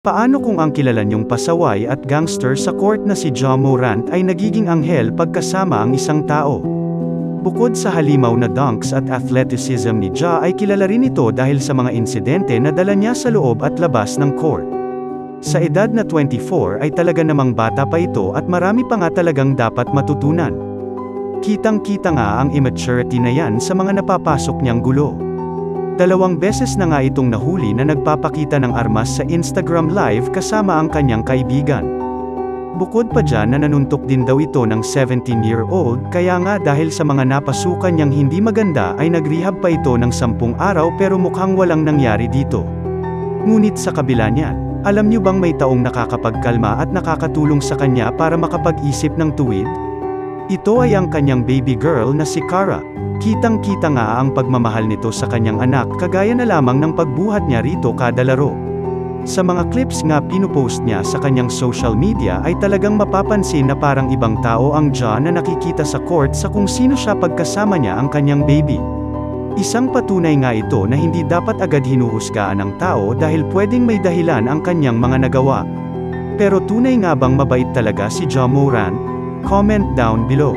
Paano kung ang kilala niyong pasaway at gangster sa court na si Ja Morant ay nagiging anghel pagkasama ang isang tao? Bukod sa halimaw na dunks at athleticism ni Ja ay kilala rin ito dahil sa mga insidente na dala niya sa loob at labas ng court. Sa edad na 24 ay talaga namang bata pa ito at marami pa nga talagang dapat matutunan. Kitang-kita nga ang immaturity na yan sa mga napapasok niyang gulo. 2 beses na nga itong nahuli na nagpapakita ng armas sa Instagram Live kasama ang kanyang kaibigan. Bukod pa dyan na nanuntok din daw ito ng 17-year-old kaya nga dahil sa mga napasukan niyang hindi maganda ay nagrehab pa ito ng 10 araw pero mukhang walang nangyari dito. Ngunit sa kabila niyan, alam niyo bang may taong nakakapagkalma at nakakatulong sa kanya para makapag-isip ng tuwid? Ito ay ang kanyang baby girl na si Cara. Kitang-kita nga ang pagmamahal nito sa kanyang anak kagaya na lamang ng pagbuhat niya rito kada laro. Sa mga clips nga pinupost niya sa kanyang social media ay talagang mapapansin na parang ibang tao ang Ja na nakikita sa court sa kung sino siya pagkasama niya ang kanyang baby. Isang patunay nga ito na hindi dapat agad hinuhusgaan ng tao dahil pwedeng may dahilan ang kanyang mga nagawa. Pero tunay nga bang mabait talaga si Ja Morant? Comment down below.